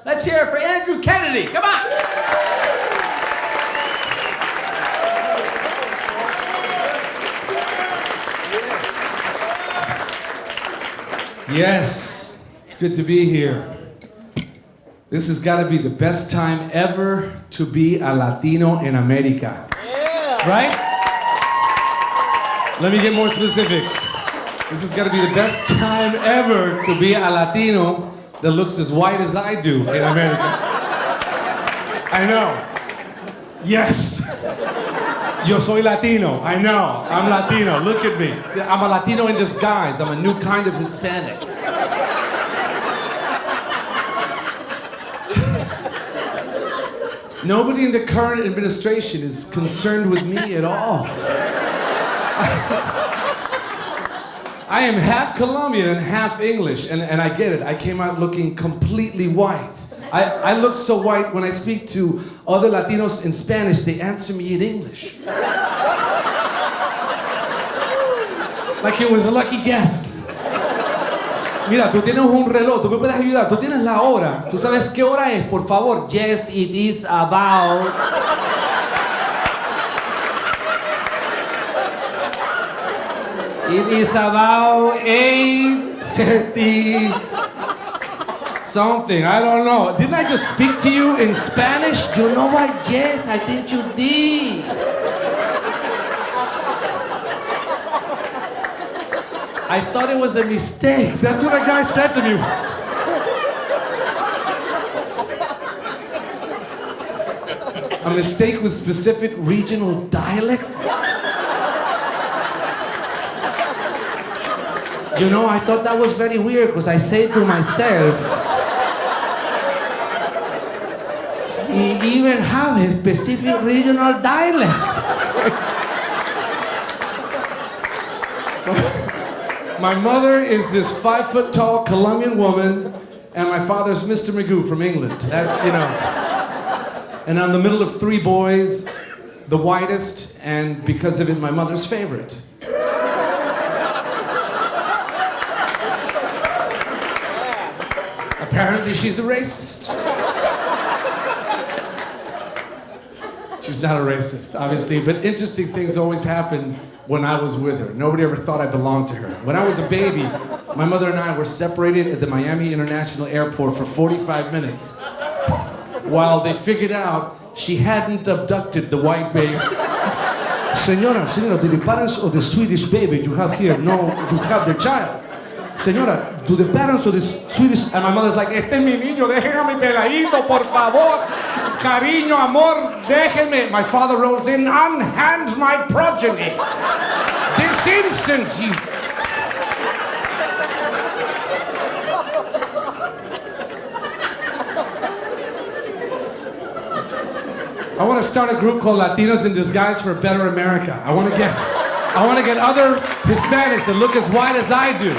Let's hear it for Andrew Kennedy. Come on. Yes, it's good to be here. This has got to be the best time ever to be a Latino in America. Yeah. Right? Let me get more specific. This has got to be the best time ever to be a Latino that looks as white as I do in America. I know. Yes. Yo soy Latino. I know. I'm Latino. Look at me. I'm a Latino in disguise. I'm a new kind of Hispanic. Nobody in the current administration is concerned with me at all. I am half Colombian and half English, and I get it. I came out looking completely white. I look so white when I speak to other Latinos in Spanish, they answer me in English. Like it was a lucky guess. Mira, tú tienes un reloj, tú me puedes ayudar, tú tienes la hora. ¿Tú sabes qué hora es? Por favor. Yes, it is about... It is about 8:30 something, I don't know. Didn't I just speak to you in Spanish? You know what? Yes, I think you did. I thought it was a mistake. That's what a guy said to me once. A mistake with specific regional dialect? You know, I thought that was very weird because I say to myself, he even have a specific regional dialect. My mother is this 5-foot-tall Colombian woman, and my father's Mr. Magoo from England. That's, you know. And I'm the middle of 3 boys, the whitest, and because of it, my mother's favorite. Apparently, she's a racist. She's not a racist, obviously, but interesting things always happen when I was with her. Nobody ever thought I belonged to her. When I was a baby, my mother and I were separated at the Miami International Airport for 45 minutes while they figured out she hadn't abducted the white baby. Señora, do the parents of the Swedish baby you have here know you have their child? Señora, do the parents of the Swedish... And my mother's like, este es mi niño, déjenme peladito, por favor. Cariño, amor, déjenme. My father rolls in, unhand my progeny. This instant, you... I want to start a group called Latinos in Disguise for a Better America. I want to get other Hispanics that look as white as I do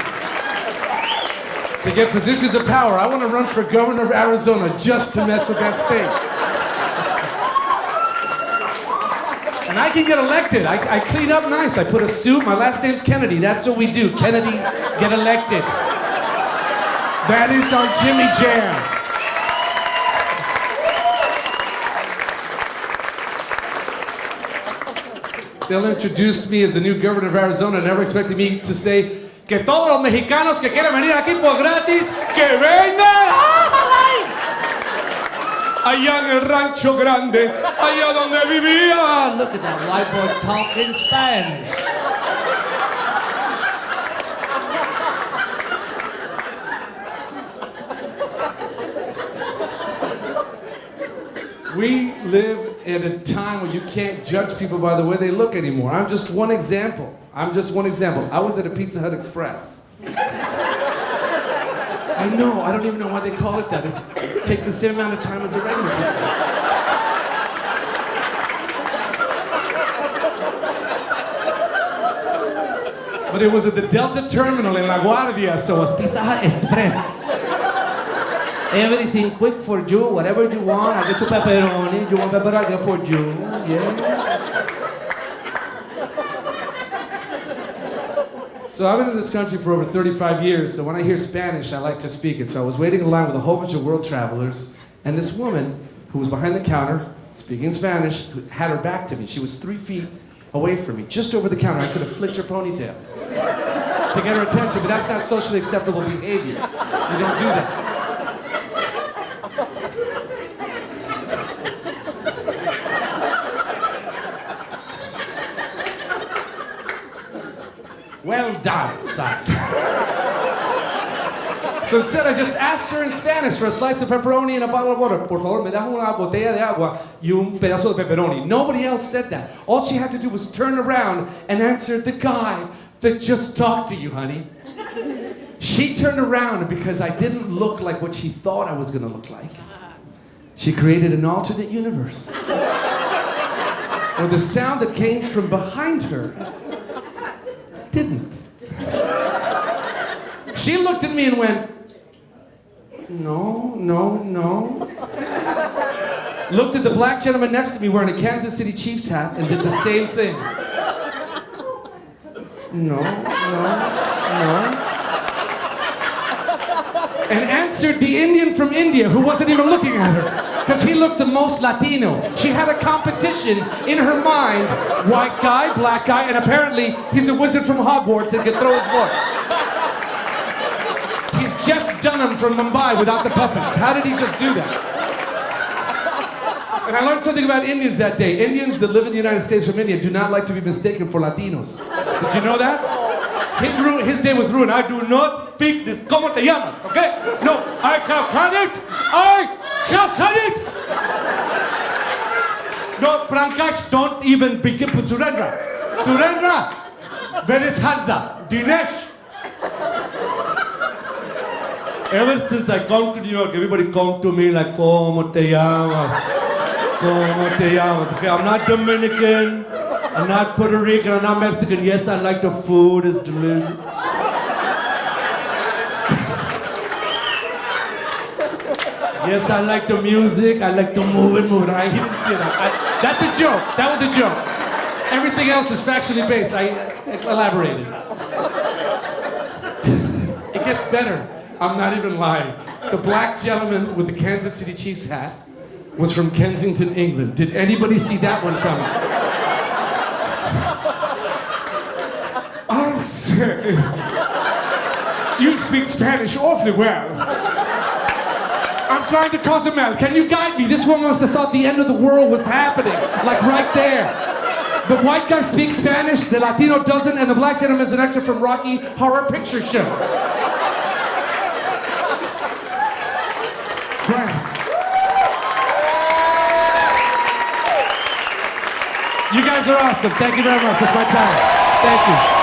to get positions of power. I want to run for governor of Arizona just to mess with that state. And I can get elected. I clean up nice. I put a suit. My last name's Kennedy. That's what we do. Kennedys get elected. That is our Jimmy Jam. They'll introduce me as the new governor of Arizona, never expecting me to say que todos los mexicanos que quieran venir aquí por gratis, que vengan. Allá en el rancho grande, allá donde vivía. Look at that white boy talking Spanish. We live at a time where you can't judge people by the way they look anymore. I'm just one example. I was at a Pizza Hut Express. I know, I don't even know why they call it that. It takes the same amount of time as a regular pizza. But it was at the Delta Terminal in La Guardia, so it was Pizza Hut Express. Everything quick for you, whatever you want. I get you pepperoni. You want pepperoni, I get for you. Yeah. So I've been in this country for over 35 years, so when I hear Spanish, I like to speak it. So I was waiting in line with a whole bunch of world travelers, and this woman who was behind the counter, speaking Spanish, who had her back to me. She was 3 feet away from me, just over the counter. I could have flicked her ponytail to get her attention, but that's not socially acceptable behavior. You don't do that. Well done, son. So instead, I just asked her in Spanish for a slice of pepperoni and a bottle of water. Por favor, me das una botella de agua y un pedazo de pepperoni. Nobody else said that. All she had to do was turn around and answer the guy that just talked to you, honey. She turned around, and because I didn't look like what she thought I was going to look like, she created an alternate universe where the sound that came from behind her didn't. She looked at me and went, no, no, no. Looked at the black gentleman next to me wearing a Kansas City Chiefs hat and did the same thing. No, no, no. And answered the Indian from India who wasn't even looking at her because he looked the most Latino. She had a competition in her mind, white guy, black guy, and apparently he's a wizard from Hogwarts and can throw his voice. He's Jeff Dunham from Mumbai without the puppets. How did he just do that? And I learned something about Indians that day. Indians that live in the United States from India do not like to be mistaken for Latinos. Did you know that? His day was ruined. I do not speak this. ¿Cómo te llamas? Okay? No, I have had it. I have had it. No, Prankash, don't even begin with Surendra. Surendra, where is Hansa? Dinesh. Ever since I come to New York, everybody come to me like, ¿Cómo te llamas? ¿Cómo te llamas? Okay, I'm not Dominican, I'm not Puerto Rican, I'm not Mexican. Yes, I like the food, it's delicious. Yes, I like the music, I like to move it. He didn't see that. That's a joke, that was a joke. Everything else is factually based, I elaborated. It gets better. I'm not even lying. The black gentleman with the Kansas City Chiefs hat was from Kensington, England. Did anybody see that one coming? I say, you speak Spanish awfully well. I'm trying to cause a melt. Can you guide me? This woman must have thought the end of the world was happening, like right there. The white guy speaks Spanish, the Latino doesn't, and the black gentleman is an extra from Rocky Horror Picture Show. You guys are awesome. Thank you very much. It's my time. Thank you.